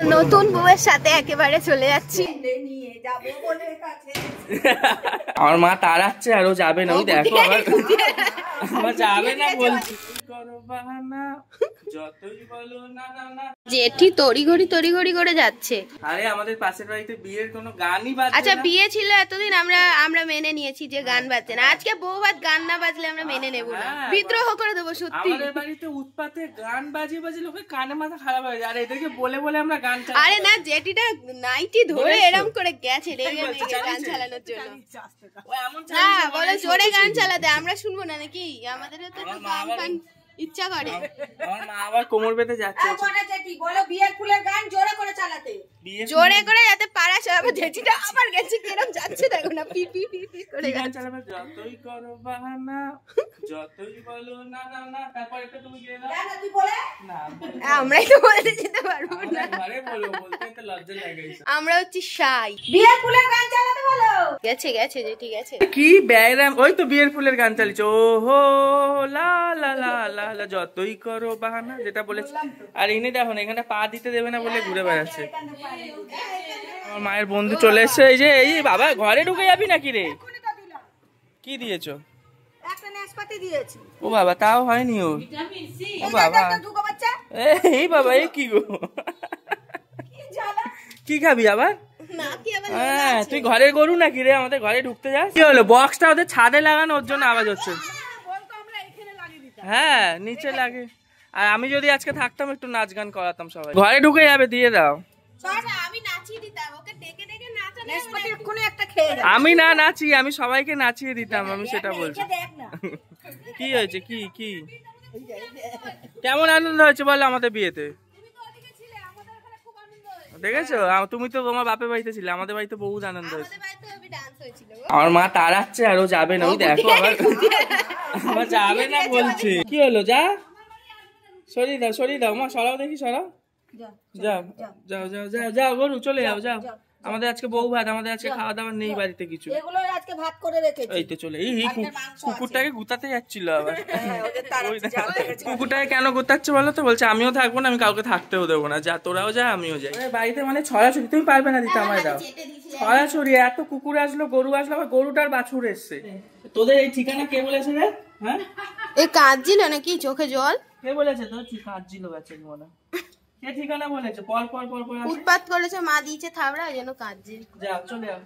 নতুন বউয়ের সাথে একেবারে চলে যাচ্ছি। আমার মা তাড়াচ্ছে আর ও যাবে না। দেখো আমার যাবে না বলছি। যতই বলো না না না। জেঠি তড়িঘড়ি করে যাচ্ছে। আরে আমাদের পাশের বাড়িতে বিয়ের কোনো গানই বাজছে না। আচ্ছা বিয়ে ছিল এতদিন আমরা মেনে নিয়েছি যে গান বাজছে না। আজকে বউ ভাত গান না বাজলে আমরা মেনে নেব না, বিদ্রোহ করে দেবো। সত্যি আমাদের বাড়িতে উৎপাতে গান বাজিয়ে লোকের কানে মাথা খারাপ হয়ে যায়। আর এদেরকে বলে বলে আমরা গান চালাই। আরে না, জেঠিটা নাইটি ধরে এরকম করে গেছে রেগে মেগে গান চালানোর জন্য। না বলো জোরে গান চালাতে, আমরা শুনবো না নাকি? আমাদের তো গান ইচ্ছা করে। আমার মা আবার কোমর বেঁধে যাচ্ছে। বলো বিয়ের ফুলের গান জোরে করে চালাতে, জোরে করে যাতে পাড়া সবাই। জেঠিটা আবার গেছে কিরম যাচ্ছে দেখো না, পি পি পি পি করে গান চালাবে। যতই করো বাহানা, যতই বলো না না না। তারপর একটা তুমি গিয়ে দাও। না তুই বলে না আমরাই তো বলতে যেতে পারবো না। ঘরে বলো, বলতে তো লজ্জা লাগে। আমরা হচ্ছে শাই। বিয়ের ফুলের গান চালাতে বলো। গেছে জেঠি গেছে। কি ব্যায়াম, ওই তো বিয়ের ফুলের গান চালিয়েছে। ও হো লা লা লা লা লা, যতই করো বাহানা, যেটা বলেছে। আর ইনি দেখো না, এখানে পা দিতে দেবে না বলে ঘুরে বেড়াচ্ছে। আমার মায়ের বন্ধু চলে এসছে। এই যে এই বাবা, ঘরে ঢুকে যাবি নাকি রে? কি দিয়েছো? একটা নাশপাতি দিয়েছি। ও বাবা, তাও হয়নি ওর। ও বাবা, এই বাবা, এই কি গো? কি খাবি আবার? হ্যাঁ, তুই ঘরের গরু নাকি রে? আমাদের ঘরে ঢুকতে যাস। কি হলো? বক্সটা ওদের ছাদে লাগানো, ওর জন্য আওয়াজ হচ্ছে। হ্যাঁ, নিচে লাগে। আর আমি যদি আজকে থাকতাম, একটু নাচ গান করাতাম সবাই। ঘরে ঢুকে যাবে, দিয়ে দাও। আমি না নাচি, আমি সবাইকে নাচিয়ে দিতাম। আমি সেটা বলছি। কি হয়েছে? কি কি কেমন আনন্দ হয়েছে বলো আমাদের বিয়েতে? দেখেছো, তুমি তো তোমার বাপের বাড়িতে ছিলে, আমাদের বাড়িতে বহুত আনন্দ হয়েছে। আমার মা তাড়াচ্ছে আর ও যাবে না। দেখো আমার যাবে না বলছে। কি হলো? যা, সরিয়ে দাও মা, সরাও দেখি, সরাও। যাও যাও যাও যাও যাও গরু, চলে যাও যাও। আমাদের আজকে বউ ভাত, আমাদের আজকে খাওয়া দাওয়া নেই বাড়িতে কিছু। এগুলো আজকে ভাত করে রেখেছি। এই তো চলে, এই কুকুরটাকে গুতাতে যাচ্ছিল আবার। কুকুরটাকে কেন গুতাচ্ছে বলো তো? বলছে আমিও থাকবো না, আমি কাউকে থাকতেও দেবো না। যা তোরাও যা, আমিও যাই। বাড়িতে মানে ছড়াছড়ি, তুমি পারবে না দিতে, আমায় দাও। ছড়াছড়ি, এত কুকুর আসলো, গরু আসলো, আবার গরুটার বাছুর এসছে। তোদের এই ঠিকানা কে বলেছে রে? হ্যাঁ, এই কাঁদছিল নাকি চোখে জল? কে বলেছে? তোর কাঁদছিল গেছে মনে। কে ঠিকানা বলেছে? পর পর পর পর উৎপাত করেছে, মা দিয়েছে থাবড়া, ওই জন্য কাঁদছে। যাও চলে যাও,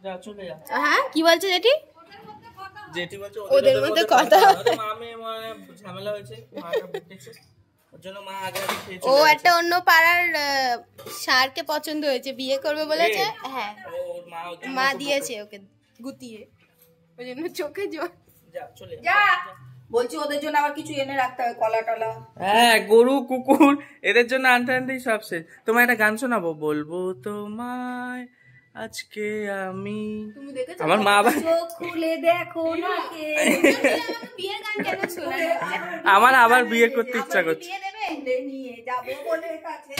যাও চলে যাও। হ্যাঁ, কি বলছে জেঠি? জেঠি বলছে ওদের মধ্যে কথা। মামে মানে ঝামেলা হয়েছে, মাটা বকেছে, ওর জন্য মা আগে খেয়েছে। ও একটা অন্য পাড়ার সারকে পছন্দ হয়েছে, বিয়ে করবে বলেছে। হ্যাঁ, মা দিয়েছে ওকে গুতিয়ে, ওই জন্য চোখে জল। যা চলে যা, বলছি ওদের জন্য আবার কিছু এনে রাখতে হবে, কলা টলা। হ্যাঁ, গরু কুকুর এদের জন্য আনতে আনতেই সব শেষ। তোমার একটা গান শোনাবো, বলবো তোমায় আজকে আমি। আমার মা আবার খুলে দেখো না কে। বিয়ের গান কেন শোনায়? আমার আবার বিয়ে করতে ইচ্ছা করছে। নিয়ে যাবো বলে কাছে।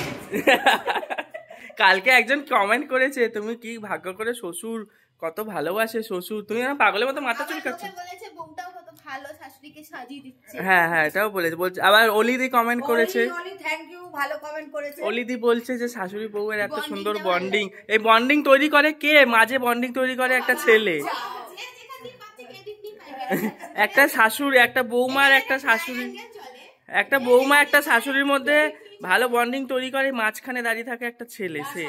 কালকে একজন কমেন্ট করেছে, তুমি কি ভাগ্য করে শ্বশুর, কত ভালোবাসে শ্বশুর। তুমি না পাগলের মতো মাথা চুলকাচ্ছে। বলেছে বউটাও কত ভালো, শাশুড়িকে সাজিয়ে দিচ্ছে। হ্যাঁ হ্যাঁ, এটাও বলেছে। বলছে আবার অলিদি কমেন্ট করেছে। থ্যাংক ইউ, ভালো কমেন্ট করেছে। অলিদি বলছে যে শাশুড়ি বউয়ের এত সুন্দর বন্ডিং। এই বন্ডিং তৈরি করে কে? মাঝে বন্ডিং তৈরি করে একটা ছেলে। একটা শাশুড়ি, একটা বৌমার, একটা শাশুড়ি, একটা বৌমা একটা শাশুড়ির মধ্যে ভালো বন্ডিং তৈরি করে, মাঝখানে দাঁড়িয়ে থাকে একটা ছেলে। সে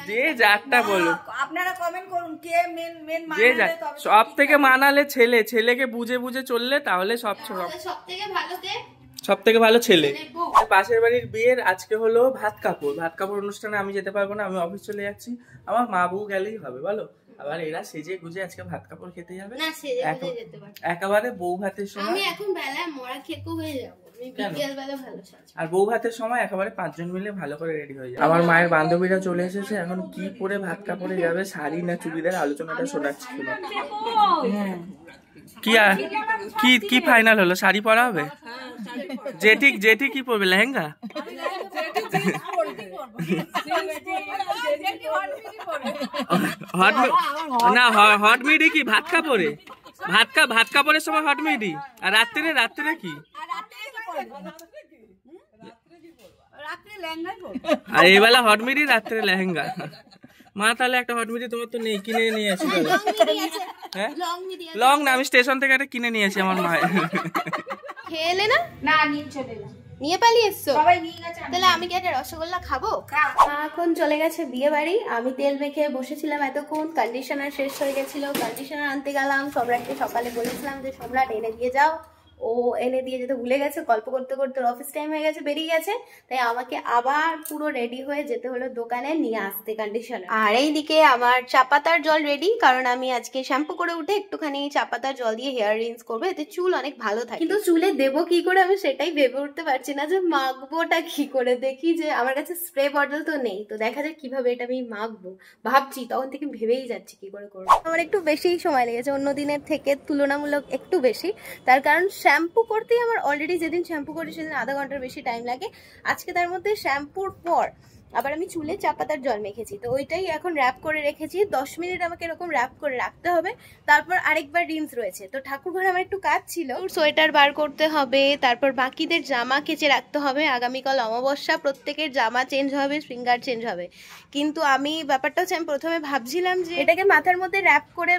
যে যারটা বলো, আপনারা কমেন্ট করুন কে মেন যে যা সব থেকে মানালে ছেলে। ছেলেকে বুঝে বুঝে চললে তাহলে সব থেকে ভালো ছেলে। পাশের বাড়ির বিয়ের আজকে হলো ভাত কাপড় অনুষ্ঠানে আমি যেতে পারবো না, আমি অফিস চলে যাচ্ছি। আমার মা বউ গেলেই হবে বলো। আবার এরা সেজে গুজে আজকে ভাত কাপড় খেতে যাবে। একেবারে বউ ভাতের সময়। আমি এখন বেলায় মরা খেকো হয়ে যাবো। আর বউ ভাতের সময় একেবারে 5 জন মিলে ভালো করে রেডি হয়ে যায়। আমার মায়ের বান্ধবীরা চলে এসেছে, এখন কি পরে ভাত কাপড়ে যাবে, শাড়ি না চুড়িদার, আলোচনাটা শোনাচ্ছি। কি ফাইনাল হলো? শাড়ি পরা হবে? জেঠি কি পরবে? লেহেঙ্গা? হট মিডি কি ভাত কাপড়ে? ভাত কাপড়ের সময় হট মেহেদি, আর রাত্রে কি? আর এই বেলা হট মেহেদি, রাত্রে লেহেঙ্গা। মা তাহলে একটা হট মেহেদি তোমার তো নেই, কিনে নিয়ে আসি। হ্যাঁ লং না, আমি স্টেশন থেকে একটা কিনে নিয়েছি আমার মায়ের। খেয়ে এলে না? না নিয়ে চলে এলাম। নিয়ে পালিয়ে এসছো? সবাই নিয়ে গেছে। তাহলে আমি কি একটা রসগোল্লা খাবো? এখন চলে গেছে বিয়ে বাড়ি। আমি তেল মেখে বসেছিলাম এতক্ষণ, কন্ডিশনার শেষ হয়ে গেছিল, কন্ডিশনার আনতে গেলাম। সম্রাটকে সকালে বলেছিলাম যে সম্রাট এনে দিয়ে যাও, ও এনে দিয়ে যেতে ভুলে গেছে। গল্প করতে করতে অফিস টাইম হয়ে গেছে, বেরিয়ে গেছে। তাই আমাকে আবার পুরো রেডি হয়ে যেতে হলো দোকানে নিয়ে আসতে কন্ডিশনার। আর এইদিকে আমার চা পাতার জল রেডি, কারণ আমি আজকে শ্যাম্পু করে উঠে একটুখানি চা পাতার জল দিয়ে হেয়ার রিন্স করবো, এতে চুল অনেক ভালো থাকে। কিন্তু চুলে দেবো কি করে আমি সেটাই ভেবে উঠতে পারছি না, যে মাখবোটা কি করে। দেখি যে আমার কাছে স্প্রে বটল তো নেই, তো দেখা যাক কিভাবে এটা আমি মাখবো। ভাবছি, তখন থেকে ভেবেই যাচ্ছি কি করে করবো। আমার একটু বেশি সময় লেগেছে, অন্য দিনের থেকে তুলনামূলক একটু বেশি। তার কারণ শ্যাম্পু করতেই আমার অলরেডি যেদিন শ্যাম্পু করি সেদিন আধা ঘন্টার বেশি টাইম লাগে। আজকে তার মধ্যে শ্যাম্পুর পর আবার আমি চুলে চা পাতার জল মেখেছি, তো ওইটাই এখন র্যাপ করে রেখেছি। 10 মিনিট আমাকে এরকম র্যাপ করে রাখতে হবে, তারপর আরেকবার রিন্স রয়েছে। তো ঠাকুর ঘরে আমার একটু কাজ ছিল, সোয়েটার বার করতে হবে, তারপর বাকিদের জামা কেচে রাখতে হবে। আগামীকাল অমাবস্যা, প্রত্যেকের জামা চেঞ্জ হবে, ফিঙ্গার চেঞ্জ হবে। কিন্তু আমি ব্যাপারটা হচ্ছে, আমি প্রথমে ভাবছিলাম যে এটাকে মাথার মধ্যে র্যাপ করে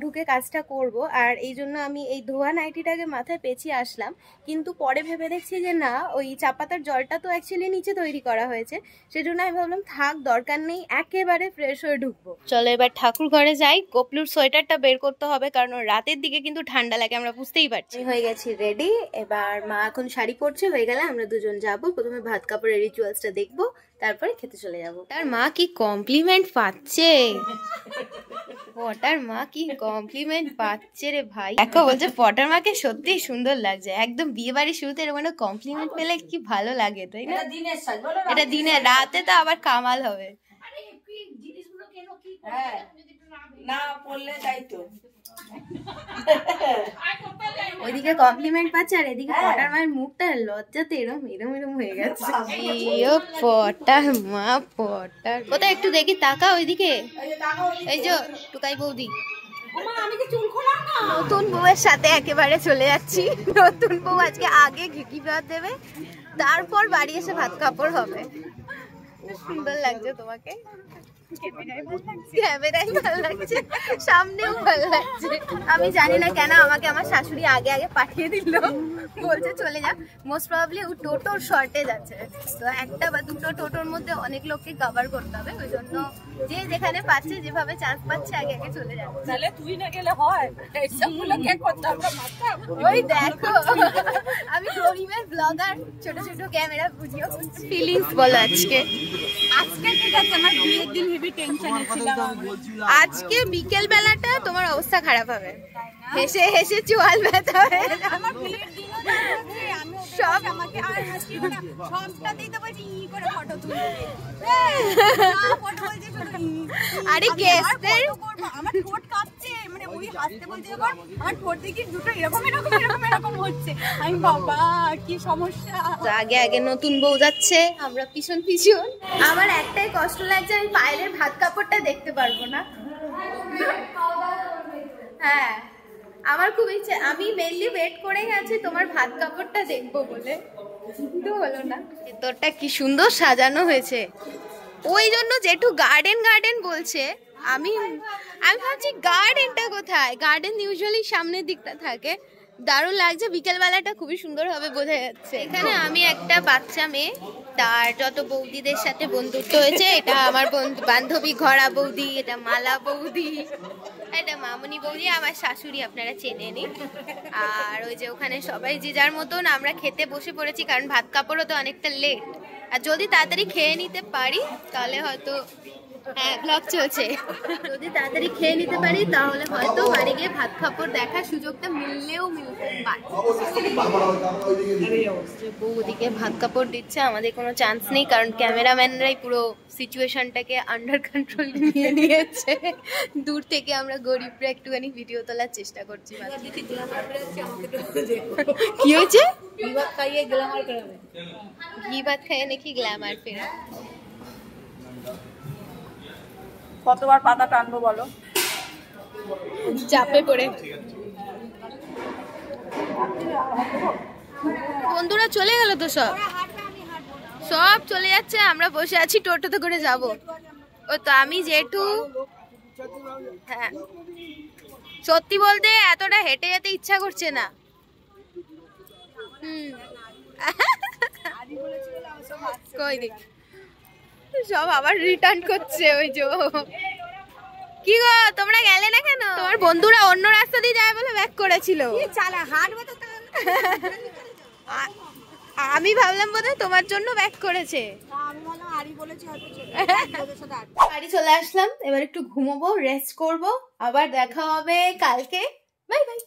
ঢুকে কাজটা করব, আর এই জন্য আমি এই ধোয়া নাইটিটাকে মাথায় পেঁচিয়ে আসলাম। কিন্তু পরে ভেবে দেখছি যে না, ওই চা পাতার জলটা তো অ্যাকচুয়ালি নিচে তৈরি করা হয়েছে, সেজন্য আমি ভাবলাম থাক, দরকার নেই, একেবারে ফ্রেশ হয়ে ঢুকবো। চলো এবার ঠাকুর ঘরে যাই। কপলুর সোয়েটারটা বের করতে হবে, কারণ রাতের দিকে কিন্তু ঠান্ডা লাগে, আমরা বুঝতেই পারছি। হয়ে গেছি রেডি, এবার মা এখন শাড়ি পরছে, হয়ে গেলে আমরা দুজন যাব। প্রথমে ভাত কাপড়ের রিচুয়ালসটা দেখবো, তারপরে খেতে চলে যাব। তার মা কি কমপ্লিমেন্ট পাচ্ছে, পটার মা কি কমপ্লিমেন্ট পাচ্ছে রে ভাই। দেখো বলছে পটার মাকে সত্যি সুন্দর লাগছে, একদম বিয়ে বাড়ির শুরুতে এরকম কমপ্লিমেন্ট পেলে কি ভালো লাগে, তাই না? এটা দিনে, রাতে তো আবার কামাল হবে। না পড়লে তাই তো। ওইদিকে কমপ্লিমেন্ট পাচ্ছে, আর এদিকে পটার মায়ের মুখটা লজ্জাতে এরম এরম এরম হয়ে গেছে। পটার মা, পটার কোথায় একটু দেখি, তাকা ওইদিকে। এই যে টুকাই বৌদি, নতুন বউয়ের সাথে একেবারে চলে যাচ্ছি। নতুন বউ আজকে আগে ঘিকি ভাত দেবে, তারপর বাড়ি এসে ভাত কাপড় হবে। সুন্দর লাগছে তোমাকে, ক্যামেরায় ভালো লাগছে, সামনেও ভালো লাগছে। আমি জানি না কেন আমাকে আমার শাশুড়ি আগে আগে পাঠিয়ে দিল, বলছে চলে যা। মোস্ট প্রবাবলি ও টোটোর শর্টেজ আছে, তো একটা বা দুটো টোটোর মধ্যে অনেক লোককে কভার করতে হবে, ওই জন্য যে যেখানে পাচ্ছে, যেভাবে চান্স পাচ্ছে আগে আগে চলে যাচ্ছে। তাহলে তুই না গেলে হয়, এইসবগুলো কে করতে হবে? ওই দেখো, আমি গরিবের ব্লগার, ছোট ছোট ক্যামেরা বুঝিয়ে। ফিলিংস বলো আজকে। আজকে ঠিক আছে, আমার বিয়ের দিন হেভি টেনশনে ছিলাম। আজকে বিকেল বেলাটা তোমার অবস্থা খারাপ হবে, হেসে হেসে চোয়াল ব্যথা হয়ে যাবে। আমার বিয়ের দিনও আমি সব আমাকে আর হাসি না, সবটাতেই তো বলছি ই করে ফটো তুলবে। ফটো বলছে শুধু আরে গেস্টদের আমার ঠোঁট কাঁপছে, মানে ওই হাসতে বলছে যখন আমার ঠোঁট দেখি দুটো এরকম এরকম এরকম এরকম হচ্ছে। আমি বাবা কি সমস্যা। আগে আগে নতুন বউ যাচ্ছে, আমরা পিছন পিছন। আমার একটাই কষ্ট লাগছে, আমি পায়েলের ভাত কাপড়টা দেখতে পারবো না। হ্যাঁ, আমার খুব ইচ্ছে, আমি মেনলি ওয়েট করেই আছি তোমার ভাত কাপড়টা দেখবো বলে, কিন্তু হলো না। ভেতরটা কি সুন্দর সাজানো হয়েছে, ওই জন্য জেঠু গার্ডেন গার্ডেন বলছে। আমি ভাবছি গার্ডেনটা কোথায়, গার্ডেন ইউজুয়ালি সামনের দিকটা থাকে। দারুণ লাগছে, বিকেল বেলাটা খুবই সুন্দর হবে বোঝা যাচ্ছে। এখানে আমি একটা বাচ্চা মেয়ে, তার যত বৌদিদের সাথে বন্ধুত্ব হয়েছে, এটা আমার বান্ধবী ঘরা বৌদি, এটা মালা বৌদি, এটা মামুনি বৌদি, আমার শাশুড়ি, আপনারা চেনে নি। আর ওই যে ওখানে সবাই যে যার মতন, আমরা খেতে বসে পড়েছি, কারণ ভাত কাপড়ও তো অনেকটা লেট। আর যদি তাড়াতাড়ি খেয়ে নিতে পারি তাহলে হয়তো, হ্যাঁ ব্লগ চলছে, যদি তাড়াতাড়ি খেয়ে নিতে পারি তাহলে হয়তো বাড়ি গিয়ে ভাত কাপড় দেখার সুযোগটা মিললেও মিলতে পারে। বৌদিকে ভাত কাপড় দিচ্ছে, আমাদের কোনো চান্স নেই, কারণ ক্যামেরাম্যানরাই পুরো সিচুয়েশনটাকে আন্ডার কন্ট্রোল নিয়ে নিয়েছে। দূর থেকে আমরা গরিবরা একটুখানি ভিডিও তোলার চেষ্টা করছি। কি হয়েছে? ঘি ভাত খাইয়ে নাকি গ্ল্যামার ফেরা। কতবার পাতা টানবো বলো, চাপে পড়ে। বন্ধুরা চলে গেল তো সব সব চলে যাচ্ছে, আমরা বসে আছি টোটোতে করে যাব। ও তো আমি জেঠু। হ্যাঁ সত্যি বলতে এতটা হেঁটে যেতে ইচ্ছা করছে না। কই দেখ সব আবার রিটার্ন করছে। ওই যে কি গো তোমরা গেলে না কেন? তোমার বন্ধুরা অন্য রাস্তা দিয়ে যায় বলে ব্যাক করেছিল। আমি ভাবলাম বোধহয় তোমার জন্য ব্যাক করেছে। বাড়ি চলে আসলাম, এবার একটু ঘুমোবো, রেস্ট করব, আবার দেখা হবে কালকে। Bye bye.